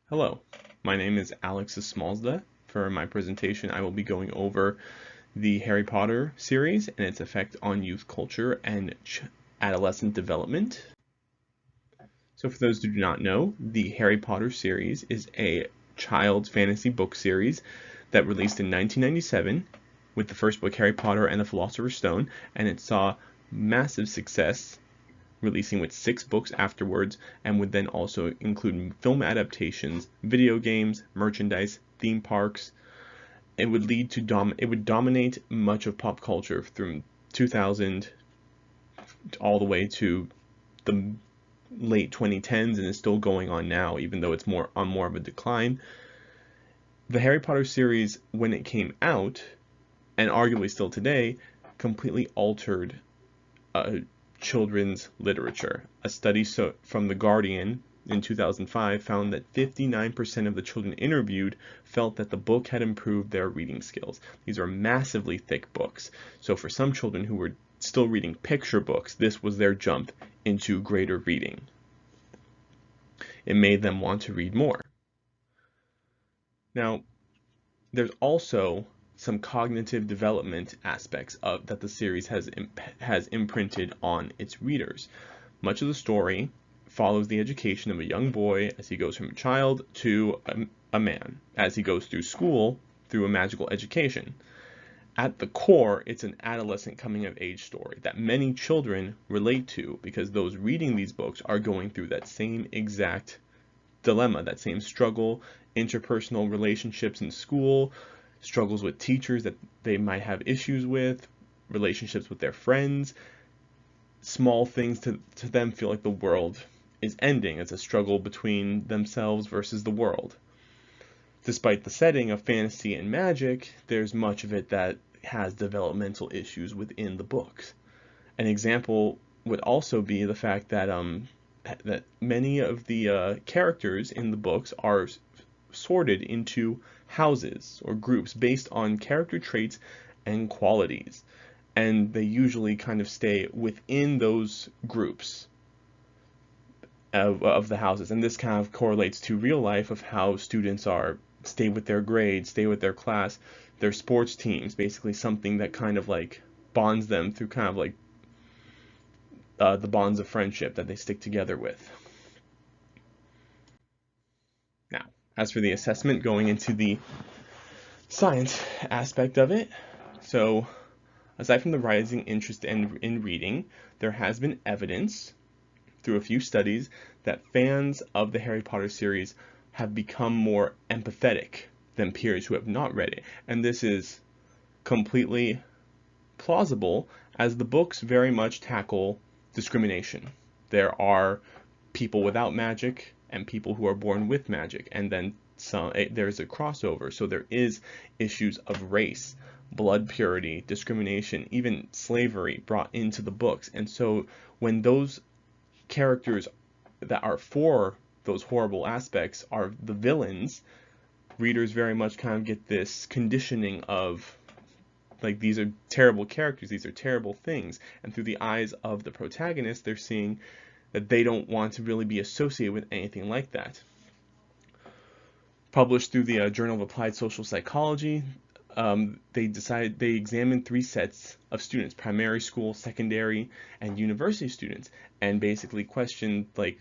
Hello, my name is Alex Smallsda. For my presentation, I will be going over the Harry Potter series and its effect on youth culture and adolescent development. So for those who do not know, the Harry Potter series is a child's fantasy book series that released in 1997 with the first book, Harry Potter and the Philosopher's Stone, and it saw massive success, releasing with 6 books afterwards, and would then also include film adaptations, video games, merchandise, theme parks. It would dominate much of pop culture from 2000 all the way to the late 2010s, and is still going on now, even though it's more of a decline. The Harry Potter series, when it came out, and arguably still today, completely altered children's literature. A study from The Guardian in 2005 found that 59% of the children interviewed felt that the book had improved their reading skills. These are massively thick books. So for some children who were still reading picture books, this was their jump into greater reading. It made them want to read more. Now, there's also some cognitive development aspects that the series has imprinted on its readers. Much of the story follows the education of a young boy as he goes from a child to a man, as he goes through school through a magical education. At the core, it's an adolescent coming of age story that many children relate to, because those reading these books are going through that same exact dilemma, that same struggle, interpersonal relationships in school, struggles with teachers that they might have issues with, relationships with their friends. Small things to them feel like the world is ending. It's a struggle between themselves versus the world. Despite the setting of fantasy and magic, there's much of it that has developmental issues within the books. An example would also be the fact that that many of the characters in the books are sorted into houses or groups based on character traits and qualities, and they usually kind of stay within those groups of the houses. And this kind of correlates to real life of how students stay with their grades, stay with their class, their sports teams, basically something that kind of like bonds them through kind of like the bonds of friendship that they stick together with. Now, as for the assessment, going into the science aspect of it, so aside from the rising interest in reading, there has been evidence through a few studies that fans of the Harry Potter series have become more empathetic than peers who have not read it. And this is completely plausible, as the books very much tackle discrimination. There are people without magic and people who are born with magic, and then there's a crossover. So there is issues of race, blood purity, discrimination, even slavery brought into the books. And so when those characters that are for those horrible aspects are the villains, readers very much kind of get this conditioning of, like, these are terrible characters, these are terrible things, and through the eyes of the protagonist, they're seeing that they don't want to really be associated with anything like that. Published through the Journal of Applied Social Psychology, they examined 3 sets of students: primary school, secondary, and university students, and basically questioned, like,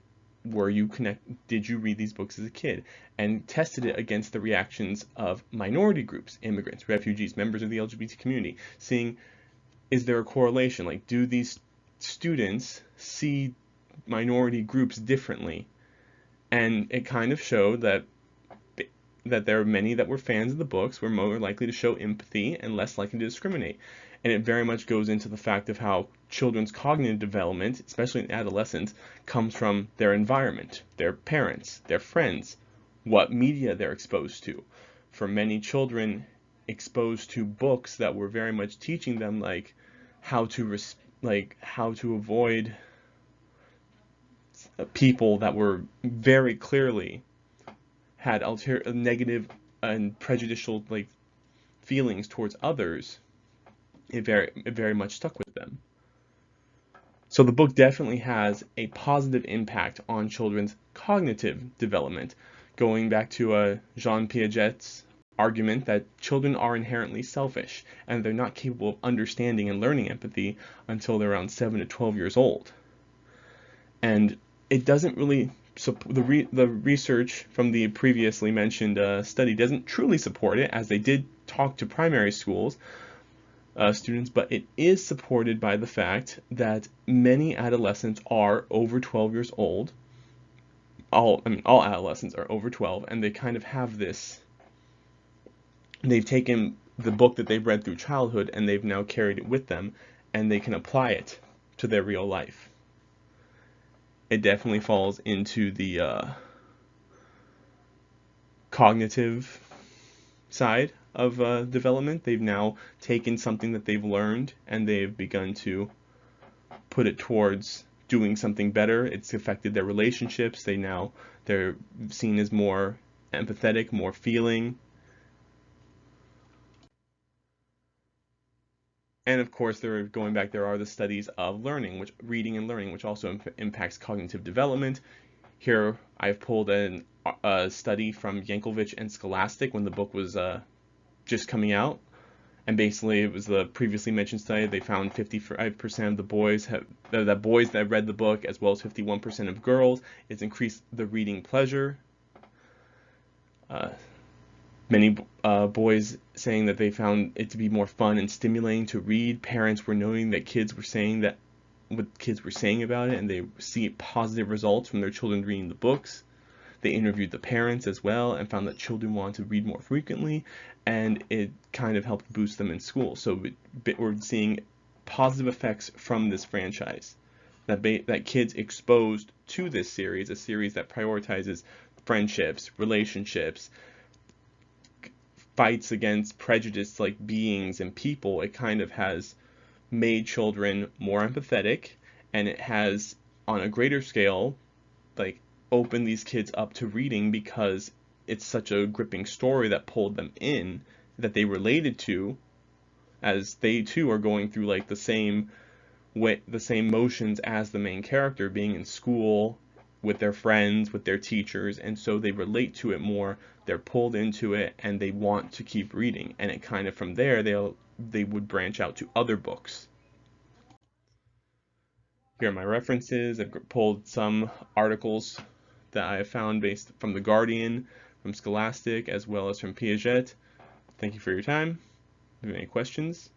did you read these books as a kid, and tested it against the reactions of minority groups, immigrants, refugees, members of the LGBT community, seeing, is there a correlation? Like, do these students see minority groups differently? And it kind of showed that there are many that were fans of the books were more likely to show empathy and less likely to discriminate. And it very much goes into the fact of how children's cognitive development, especially in adolescence, comes from their environment, their parents, their friends, what media they're exposed to. For many children, exposed to books that were very much teaching them, like, how to avoid people that were very clearly had negative and prejudicial, like, feelings towards others, it very much stuck with them. So the book definitely has a positive impact on children's cognitive development. going back to Jean Piaget's argument that children are inherently selfish and they're not capable of understanding and learning empathy until they're around 7 to 12 years old. And it doesn't really, the research from the previously mentioned study doesn't truly support it, as they did talk to primary schools students, but it is supported by the fact that many adolescents are over 12 years old. All adolescents are over 12, and they kind of have this, they've taken the book that they've read through childhood and they've now carried it with them, and they can apply it to their real life. It definitely falls into the cognitive side of development. They've now taken something that they've learned and they've begun to put it towards doing something better. It's affected their relationships. They're seen as more empathetic, more feeling. And of course, there are the studies of learning, reading and learning, which also impacts cognitive development. Here I've pulled a study from Yankovic and Scholastic when the book was just coming out. And basically, it was the previously mentioned study. They found 55% of the boys that read the book, as well as 51% of girls, it's increased the reading pleasure. Many boys saying that they found it to be more fun and stimulating to read. Parents were noting that kids were saying what kids were saying about it, and they see positive results from their children reading the books. They interviewed the parents as well and found that children wanted to read more frequently, and it kind of helped boost them in school. So we're seeing positive effects from this franchise. That kids exposed to this series, a series that prioritizes friendships, relationships, fights against prejudice like beings and people, it kind of has made children more empathetic, and it has, on a greater scale, like open these kids up to reading because it's such a gripping story that pulled them in, that they related to, as they too are going through like the same motions as the main character, being in school with their friends, with their teachers, and so they relate to it more. They're pulled into it and they want to keep reading, and it kind of from there they would branch out to other books. Here are my references. I've pulled some articles that I have found based from The Guardian, from Scholastic, as well as from Piaget. Thank you for your time. If you have any questions,